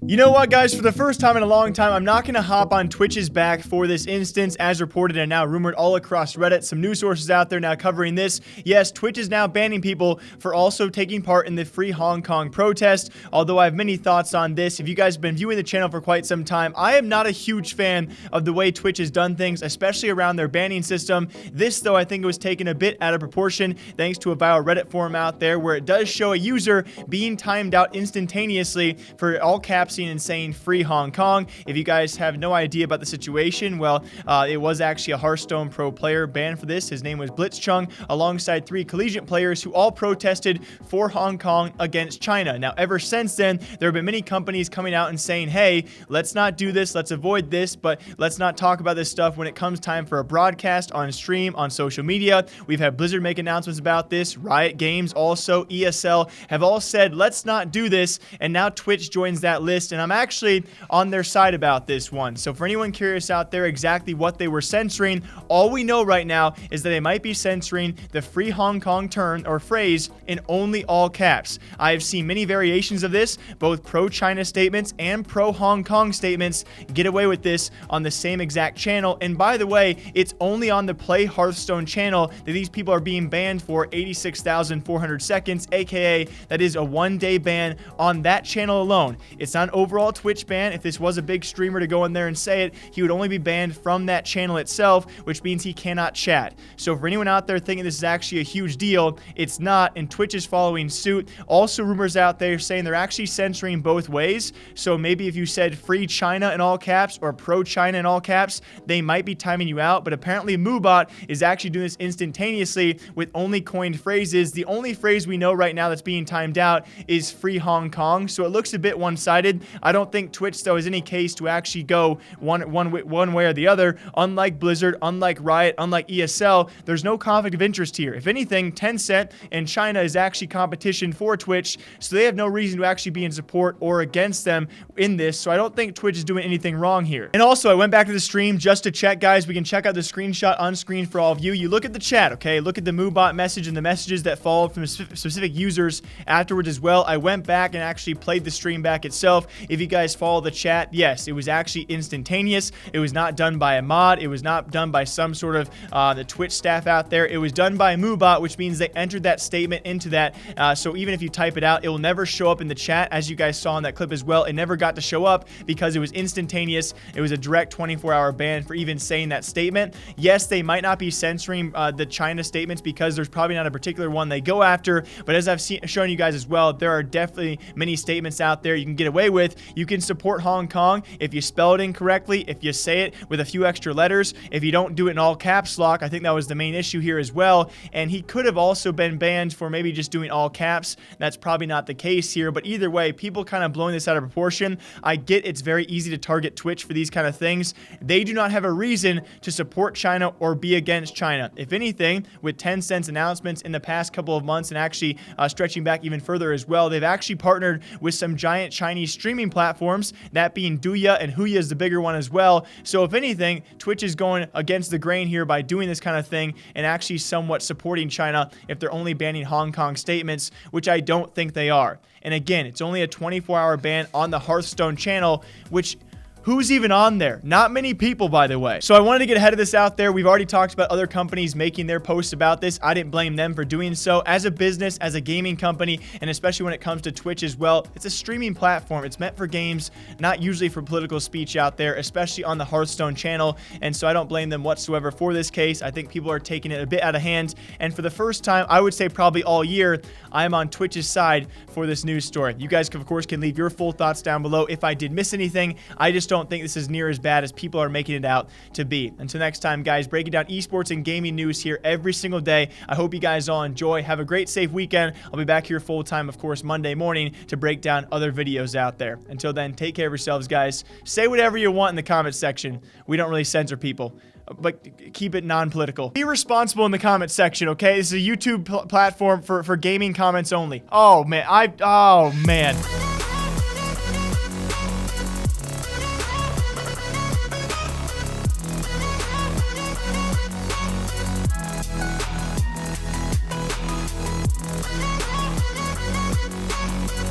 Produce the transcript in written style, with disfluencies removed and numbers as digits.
You know what, guys? For the first time in a long time, I'm not going to hop on Twitch's back for this instance, as reported and now rumored all across Reddit. Some news sources out there now covering this. Yes, Twitch is now banning people for also taking part in the Free Hong Kong protest, although I have many thoughts on this. If you guys have been viewing the channel for quite some time, I am not a huge fan of the way Twitch has done things, especially around their banning system. This, though, I think it was taken a bit out of proportion thanks to a viral Reddit forum out there where it does show a user being timed out instantaneously for all caps and saying Free Hong Kong. If you guys have no idea about the situation, well, it was actually a Hearthstone pro player banned for this. His name was Blitzchung, alongside 3 collegiate players who all protested for Hong Kong against China. Now, ever since then, there have been many companies coming out and saying, hey, let's not do this, let's avoid this, but let's not talk about this stuff when it comes time for a broadcast on stream, on social media. We've had Blizzard make announcements about this. Riot Games, also ESL, have all said, let's not do this, and now Twitch joins that list, and I'm actually on their side about this one. So for anyone curious out there exactly what they were censoring, all we know right now is that they might be censoring the Free Hong Kong term or phrase in only all caps. I have seen many variations of this, both pro-China statements and pro-Hong Kong statements get away with this on the same exact channel. And by the way, it's only on the Play Hearthstone channel that these people are being banned for 86,400 seconds, aka that is a one-day ban on that channel alone. It's not an overall Twitch ban. If this was a big streamer to go in there and say it, he would only be banned from that channel itself, which means he cannot chat. So for anyone out there thinking this is actually a huge deal, it's not, and Twitch is following suit. Also, rumors out there saying they're actually censoring both ways. So maybe if you said Free China in all caps or Pro China in all caps, they might be timing you out. But apparently Moobot is actually doing this instantaneously with only coined phrases. The only phrase we know right now that's being timed out is Free Hong Kong. So it looks a bit one-sided. I don't think Twitch, though, is any case to actually go one way or the other. Unlike Blizzard, unlike Riot, unlike ESL, there's no conflict of interest here. If anything, Tencent and China is actually competition for Twitch, so they have no reason to actually be in support or against them in this. So I don't think Twitch is doing anything wrong here. And also, I went back to the stream just to check, guys. We can check out the screenshot on screen for all of you. You look at the chat, okay? Look at the Moobot message and the messages that followed from specific users afterwards as well. I went back and actually played the stream back itself. If you guys follow the chat, yes, it was actually instantaneous. It was not done by a mod. It was not done by some sort of the Twitch staff out there. It was done by Moobot, which means they entered that statement into that. So even if you type it out, it will never show up in the chat. As you guys saw in that clip as well, it never got to show up because it was instantaneous. It was a direct 24-hour ban for even saying that statement. Yes, they might not be censoring the China statements because there's probably not a particular one they go after. But as I've shown you guys as well, there are definitely many statements out there you can get away with. You can support Hong Kong if you spell it incorrectly, if you say it with a few extra letters, if you don't do it in all caps lock. I think that was the main issue here as well. And he could have also been banned for maybe just doing all caps. That's probably not the case here, but either way, people kind of blowing this out of proportion. I get it's very easy to target Twitch for these kind of things. They do not have a reason to support China or be against China. If anything, with Tencent's announcements in the past couple of months and actually stretching back even further as well, they've actually partnered with some giant Chinese streaming platforms, that being Douya, and Huya is the bigger one as well. So if anything, Twitch is going against the grain here by doing this kind of thing and actually somewhat supporting China if they're only banning Hong Kong statements, which I don't think they are. And again, it's only a 24-hour ban on the Hearthstone channel, which who's even on there? Not many people, by the way. So I wanted to get ahead of this out there. We've already talked about other companies making their posts about this. I didn't blame them for doing so. As a business, as a gaming company, and especially when it comes to Twitch as well, it's a streaming platform. It's meant for games, not usually for political speech out there, especially on the Hearthstone channel. And so I don't blame them whatsoever for this case. I think people are taking it a bit out of hand. And for the first time, I would say probably all year, I am on Twitch's side for this news story. You guys, of course, can leave your full thoughts down below. If I did miss anything, I just don't think this is near as bad as people are making it out to be. Until next time, guys, breaking down esports and gaming news here every single day. I hope you guys all enjoy. Have a great, safe weekend. I'll be back here full time, of course, Monday morning to break down other videos out there. Until then, take care of yourselves, guys. Say whatever you want in the comment section. We don't really censor people, but keep it non-political. Be responsible in the comment section, okay? This is a YouTube platform for gaming comments only. Oh, man. Oh, man.